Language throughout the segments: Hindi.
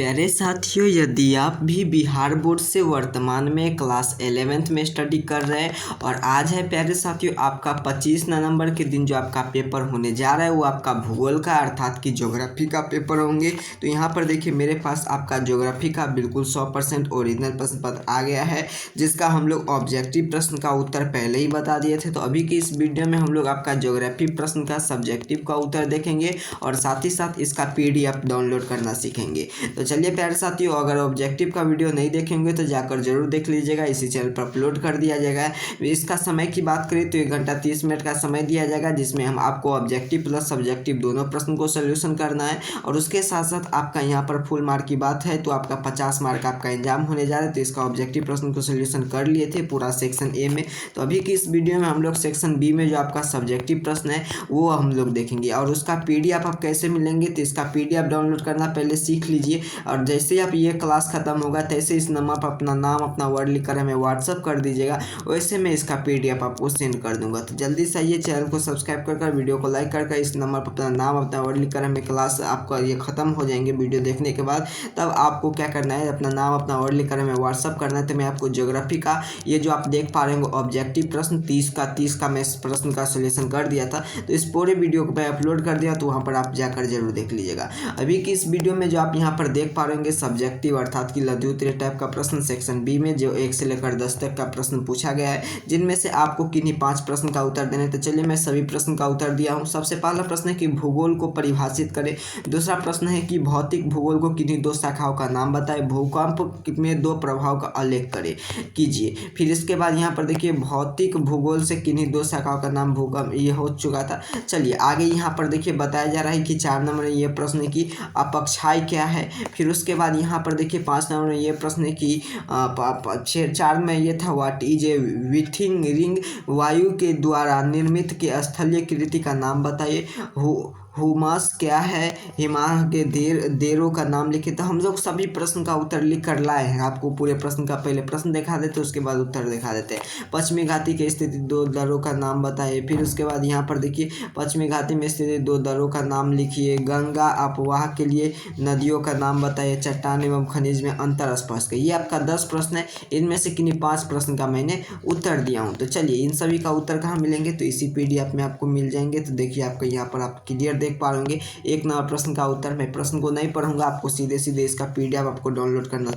प्यारे साथियों, यदि आप भी बिहार बोर्ड से वर्तमान में क्लास 11th में स्टडी कर रहे हैं और आज है प्यारे साथियों आपका 25 नवंबर के दिन जो आपका पेपर होने जा रहा है वो आपका भूगोल का अर्थात कि ज्योग्राफी का पेपर होंगे। तो यहाँ पर देखिए मेरे पास आपका ज्योग्राफी का बिल्कुल 100% ओरिजिनल प्रश्न पत्र आ गया है, जिसका हम लोग ऑब्जेक्टिव प्रश्न का उत्तर पहले ही बता दिए थे। तो अभी की इस वीडियो में हम लोग आपका ज्योग्राफी प्रश्न का सब्जेक्टिव का उत्तर देखेंगे और साथ ही साथ इसका PDF डाउनलोड करना सीखेंगे। तो चलिए प्यारे साथियों, अगर ऑब्जेक्टिव का वीडियो नहीं देखेंगे तो जाकर जरूर देख लीजिएगा, इसी चैनल पर अपलोड कर दिया जाएगा। इसका समय की बात करें तो 1 घंटा 30 मिनट का समय दिया जाएगा, जिसमें हम आपको ऑब्जेक्टिव प्लस सब्जेक्टिव दोनों प्रश्न को सोल्यूशन करना है। और उसके साथ साथ आपका यहाँ पर फुल मार्क की बात है तो आपका 50 मार्क आपका एग्जाम होने जा रहा है। तो इसका ऑब्जेक्टिव प्रश्न को सोल्यूशन कर लिए थे पूरा सेक्शन ए में। तो अभी की इस वीडियो में हम लोग सेक्शन बी में जो आपका सब्जेक्टिव प्रश्न है वो हम लोग देखेंगे और उसका PDF आप कैसे मिलेंगे। तो इसका PDF डाउनलोड करना पहले सीख लीजिए और जैसे ही आप ये क्लास खत्म होगा तैसे इस नंबर पर अपना नाम अपना वर्ड लिखकर हमें व्हाट्सअप कर दीजिएगा, वैसे मैं इसका PDF आपको सेंड कर दूंगा। तो जल्दी से आइए, चैनल को सब्सक्राइब कर वीडियो को लाइक कर इस नंबर पर अपना नाम अपना वर्ड लिखकर हमें क्लास आपका ये खत्म हो जाएंगे वीडियो देखने के बाद, तब आपको क्या करना है अपना नाम अपना वर्ड लिखकर हमें व्हाट्सअप करना है। तो मैं आपको ज्योग्राफी का ये जो आप देख पा रहे हैं ऑब्जेक्टिव प्रश्न 30 का मैं इस प्रश्न का सोल्यूशन कर दिया था। तो इस पूरे वीडियो को मैं अपलोड कर दिया, तो वहाँ पर आप जाकर जरूर देख लीजिएगा। अभी की इस वीडियो में जो आप यहाँ पर देख पा रहे होंगे सब्जेक्टिव अर्थात कि लघु उत्तरीय टाइप का प्रश्न सेक्शन बी में जो 1 से लेकर 10 तक का प्रश्न पूछा गया है, जिनमें से आपको किन्हीं 5 प्रश्न का उत्तर देने। तो चलिए मैं सभी प्रश्न का उत्तर दिया हूँ। सबसे पहला प्रश्न है कि भूगोल को परिभाषित करें। दूसरा प्रश्न है कि भौतिक भूगोल को किन्हीं 2 शाखाओं का नाम बताएं। भूकंप में 2 प्रभाव का उल्लेख करें कीजिए। फिर इसके बाद यहाँ पर देखिए भौतिक भूगोल से किन्हीं 2 शाखाओं का नाम भूकंप, ये हो चुका था। चलिए आगे यहाँ पर देखिए बताया जा रहा है कि 4 नंबर में ये प्रश्न है कि अपक्षाय क्या है। फिर उसके बाद यहाँ पर देखिए 5 नंबर में ये प्रश्न है कि 4 में ये था व्हाट इज ए विथिंग रिंग, वायु के द्वारा निर्मित के स्थलीय कृति का नाम बताइए। हुमास क्या है, हिमालय के देरों का नाम लिखे। तो हम लोग सभी प्रश्न का उत्तर लिख कर लाए हैं। आपको पूरे प्रश्न का पहले प्रश्न दिखा देते उसके बाद उत्तर दिखा देते हैं। पश्चिमी घाटी की स्थिति 2 दरों का नाम बताइए। फिर उसके बाद यहाँ पर देखिए पश्चिमी घाटी में स्थित 2 दरों का नाम लिखिए। गंगा अपवाह के लिए नदियों का नाम बताइए। चट्टान एवं खनिज में अंतर स्पष्ट करिए। ये आपका 10 प्रश्न है, इनमें से किन्हीं 5 प्रश्न का मैंने उत्तर दिया हूँ। तो चलिए इन सभी का उत्तर कहाँ मिलेंगे, तो इसी PDF में आपको मिल जाएंगे। तो देखिए आपका यहाँ पर आप क्लियर देख पा रहे होंगे 1 नंबर प्रश्न का उत्तर। मैं प्रश्न को नहीं पढ़ूंगा, आपको सीधे सीधे इसका PDF आपको डाउनलोड करना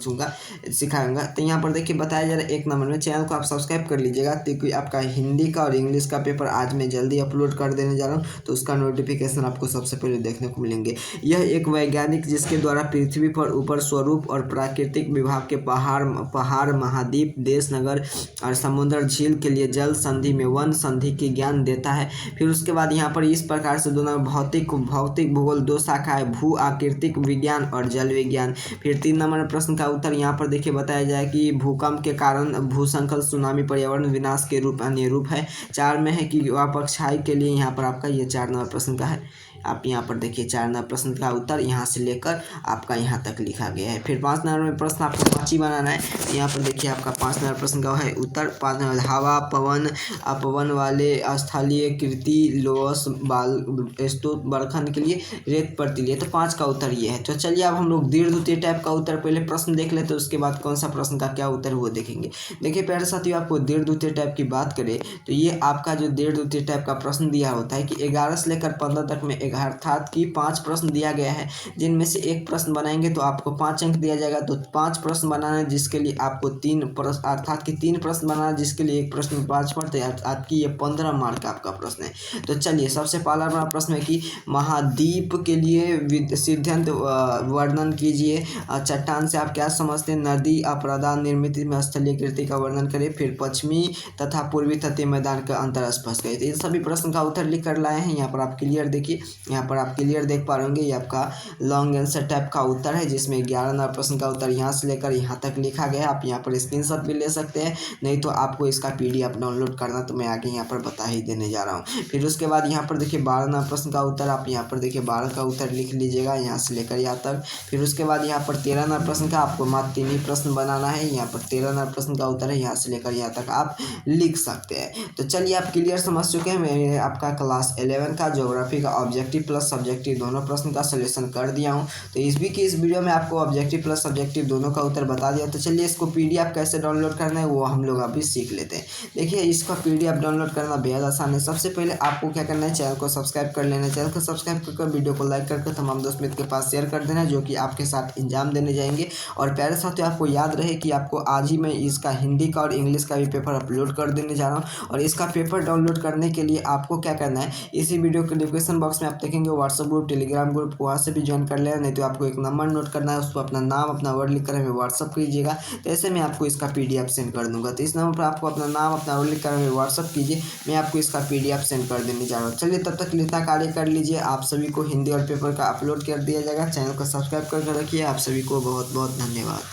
सिखाऊंगा। तो यहाँ पर देखिए बताया जा रहा है 1 नंबर में। चैनल को आप सब्सक्राइब कर लीजिएगा क्योंकि आपका हिंदी का और इंग्लिश का पेपर आज मैं जल्दी अपलोड कर देने जा रहा हूँ, तो उसका नोटिफिकेशन आपको सबसे पहले देखने को मिलेंगे। यह एक वैज्ञानिक जिसके द्वारा पृथ्वी पर ऊपर स्वरूप और प्राकृतिक विभाग के पहाड़ महाद्वीप देश नगर और समुद्र झील के लिए जल संधि में वन संधि की ज्ञान देता है। फिर उसके बाद यहाँ पर इस प्रकार से दोनों भौतिक भूगोल 2 शाखा है, भू आकृतिक विज्ञान और जल विज्ञान। फिर 3 नंबर प्रश्न का उत्तर यहाँ पर देखिए बताया जाए कि भूकंप के कारण भूस्खलन सुनामी पर्यावरण विनाश के रूप अन्य रूप है। 4 में है कि अपक्षाय के लिए, यहाँ पर आपका ये 4 नंबर प्रश्न का है। आप यहाँ पर देखिए 4 नंबर प्रश्न का उत्तर यहाँ से लेकर आपका यहाँ तक लिखा गया है। फिर 5 नंबर में प्रश्न आपको 5 ही बनाना है। तो यहाँ पर देखिए आपका 5 नंबर प्रश्न का है उत्तर। 5 नंबर हवा पवन अपवन वाले स्थलीय कृति लोस बाल स्तूप बरखन के लिए रेत प्रतिलिए। तो 5 का उत्तर ये है। तो चलिए अब हम लोग दीर्घवृत्तीय टाइप का उत्तर पहले प्रश्न देख लेते, तो उसके बाद कौन सा प्रश्न का क्या उत्तर वो देखेंगे। देखिए प्यारे साथियों, आपको दीर्घवृत्तीय टाइप की बात करें तो ये आपका जो दीर्घवृत्तीय टाइप का प्रश्न दिया होता है कि 11 से लेकर 15 तक में अर्थात कि 5 प्रश्न दिया गया है, जिनमें से 1 प्रश्न बनाएंगे तो आपको 5 अंक दिया जाएगा। तो 5 प्रश्न बनाना है जिसके लिए आपको 3 प्रश्न अर्थात कि 3 प्रश्न बनाना है जिसके लिए 1 प्रश्न में 5 पढ़ते हैं, आपकी ये 15 मार्क का आपका प्रश्न है। तो चलिए सबसे पहला हमारा प्रश्न है कि महाद्वीप के लिए सिद्धांत वर्णन कीजिए। चट्टान से आप क्या समझते हैं। नदी अपराधा निर्मित में स्थलीय कृति का वर्णन करें। फिर पश्चिमी तथा पूर्वी तटीय मैदान का अंतर स्पष्ट करें। तो इन सभी प्रश्न का उत्तर लिख कर लाए हैं। यहाँ पर आप क्लियर देखिए, यहाँ पर आप क्लियर देख पा रहे होंगे ये आपका लॉन्ग आंसर टाइप का उत्तर है, जिसमें 11 नंबर प्रश्न का उत्तर यहाँ से लेकर यहाँ तक लिखा गया है। आप यहाँ पर स्क्रीनशॉट भी ले सकते हैं, नहीं तो आपको इसका PDF डाउनलोड करना तो मैं आगे यहाँ पर बता ही देने जा रहा हूँ। फिर उसके बाद यहाँ पर देखिए 12 नंबर प्रश्न का उत्तर, आप यहाँ पर देखिए 12 का उत्तर लिख लीजिएगा यहाँ से लेकर यहाँ तक। फिर उसके बाद यहाँ पर 13 नंबर प्रश्न का आपको मात्र 3 ही प्रश्न बनाना है। यहाँ पर 13 नंबर प्रश्न का उत्तर है, यहाँ से लेकर यहाँ तक आप लिख सकते हैं। तो चलिए आप क्लियर समझ चुके हैं। मैं आपका क्लास 11 का ज्योग्राफी का ऑब्जेक्टिव ऑब्जेक्टिव प्लस सब्जेक्टिव दोनों प्रश्न का सोल्यूशन कर दिया हूँ। तो इस वीडियो में आपको ऑब्जेक्टिव प्लस सब्जेक्टिव दोनों का उत्तर बता दिया। तो चलिए इसको PDF कैसे डाउनलोड करना है वो हम लोग अभी सीख लेते हैं। देखिए इसका PDF डाउनलोड करना बेहद आसान है। सबसे पहले आपको क्या करना है, चैनल को सब्सक्राइब कर लेना है। चैनल को सब्सक्राइब कर वीडियो को लाइक करके तमाम दोस्त मित्र के पास शेयर कर देना है, जो कि आपके साथ एग्जाम देने जाएंगे। और प्यारे साथियों, आपको याद रहे कि आपको आज ही मैं इसका हिंदी का और इंग्लिश का भी पेपर अपलोड कर देने जा रहा हूँ। और इसका पेपर डाउनलोड करने के लिए आपको क्या करना है, इसी वीडियो के डिस्क्रिप्शन बॉक्स में आप देखेंगे व्हाट्सएप ग्रुप, टेलीग्राम ग्रुप, वहाँ से भी ज्वाइन कर लेना। नहीं तो आपको एक नंबर नोट करना है, उसको अपना नाम अपना वर्ड लिख कर हमें व्हाट्सअप कीजिएगा। तो ऐसे मैं आपको इसका PDF सेंड कर दूंगा। तो इस नंबर पर आपको अपना नाम अपना वर्ड लिख कर हमें व्हाट्सअप कीजिए, मैं आपको इसका PDF सेंड कर देने जा रहा हूँ। चलिए तब तक लिखना कार्य कर लीजिए। आप सभी को हिंदी और पेपर का अपलोड कर दिया जाएगा। चैनल को सब्सक्राइब करके रखिए। आप सभी को बहुत बहुत धन्यवाद।